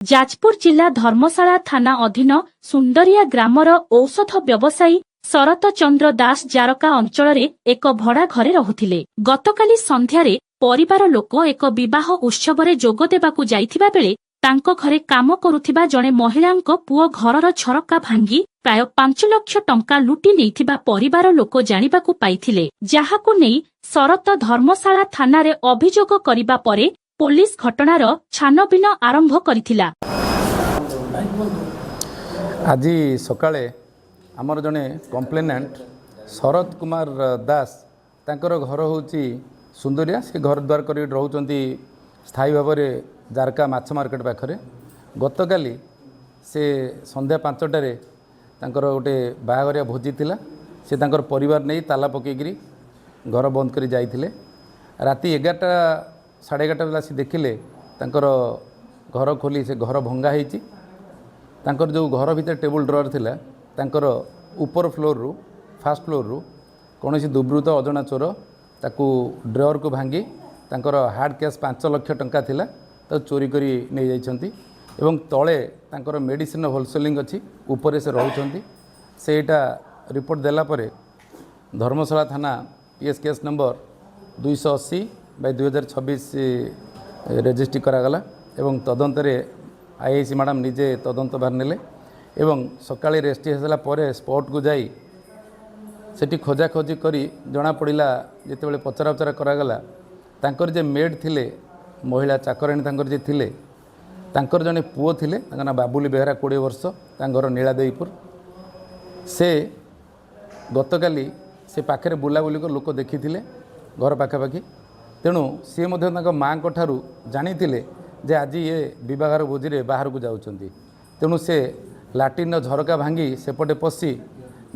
जाजपुर जिला धर्मशाला थाना अधीन सुंदरिया ग्रामर औषध व्यवसायी शरत चंद्र दास जारका अंचल एक भड़ा घरे रहुथिले। गतकाली संध्यारे परिवार लोक एक विवाह उत्सव जोग देबाकू जाइथिबा बेले तांको घरे काम करुथिबा जणे महिलांको पुओ घरर झरका भांगी प्राय 5 लाख टंका लुटी नेइथिबा परिवार लोक जानिबाकू पाइथिले, जाहाकू नेई शरत धर्मशाला थाना रे अभियोग करिबा परे पुलिस घटनार छानबिन आरंभ करिथिला। आज सकाळे आमर जने कंप्लेनेंट शरद कुमार दास तांकर घर होची सुंदरिया। से घर द्वार कर रोचंती स्थायी भाव में जारका माछ मार्केट पाखरे। गतकाली से संध्या 5टारे तांकर गोटे बाहाघरिया भोजी थिला। से तांकर परिवार नहीं ताला पकईकरी घर बंद कर जाइथिले। राति 11टा 11:30 बेला से देखिले तांकर घर खोली से घर भंगा होती। तांकर जो घर भीतर टेबल ड्रॉर थिला तांकर ऊपर फ्लोर रु फास्ट फ्लोर रु कौन दुर्वृत्त अजना चोर ताकू ड्रॉर को भांगी तांकर हार्ड कैश 5 लाख टंका थिला तो चोरी करी नहीं जाइछंती। एवं तले तांकर मेडिसिन होलसेलिंग अच्छी ऊपर से रहउछंती। सेटा रिपोर्ट देला परे धर्मशाला थाना पीएस केस नंबर 280/2026 रेजिस्ट्री करागला। एवं तदंतरे आईआईसी मैडम निजे तदंत बाहर नेले एवं सकाळे रेस्टी होसला परे स्पॉट को जाई सेठी खोजाखोजी करी जना पड़ा जितेबाला पचरा उचरा करागला तांकर जे मेड थिले महिला चाकराणी तांकर जे थिले तांकर जने पुओ थिले तांका ना बाबुली बेहरा 20 वर्ष घर नीलादेईपुर। से गतकाली से पाखे बुलाबुली को लोक देखी घर पाखापाखि। तेणु सी माँ ठारू जानी जे आज ये बहार भोजी बाहर को जाऊँगी। तेणु से लाट्रिन झरका भांगी सेपटे पशि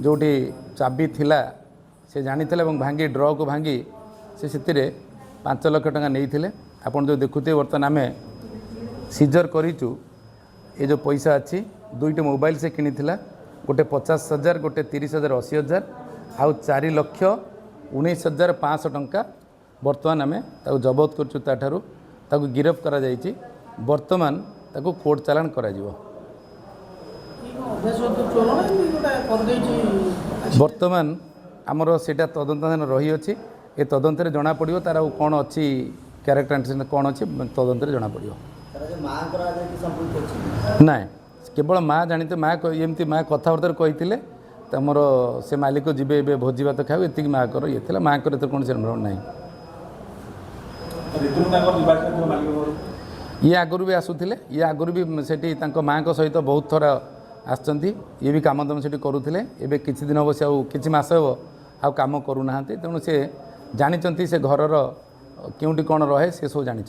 जोटी चाबी थिला से जानी भांगी ड्र को भांगी से 5 लाख टंका नहीं। आपन जो देखुते बर्तमान आम सीजर करूँ ये जो पैसा अच्छी 2टी मोबाइल से किनी गोटे 50,000 गोटे 30,000 80,000 आउ 4,19,500 टंका बर्तमान आम जबत कर गिरफ करा जाइछि। बर्तमान ताकू कोर्ट चालान करा जिवो। बर्तमान आमर सेटा तदंत रही अच्छी। ये तदंतर जना पड़ो तार कौन अच्छी क्यारेक्टर कौन अच्छी तदंतर जना पड़ो ना। केवल माँ जानी तो माँ एमती माँ कथबार्ता कही तुमर से मालिक जीवे ए भोजी भात खाऊ ये माँ कर ये माँ कर कौन से ना। ये आगुरी भी आसुले ये आगुरी भी सेठी माँ सहित बहुत थर आसचंती। ये भी काम दाम से करुले। एवं किसी दिन हम से कि मस हम आ कम करूना। तेणु से जानी से घरर क्योंटी कौन रहे से सब जानी।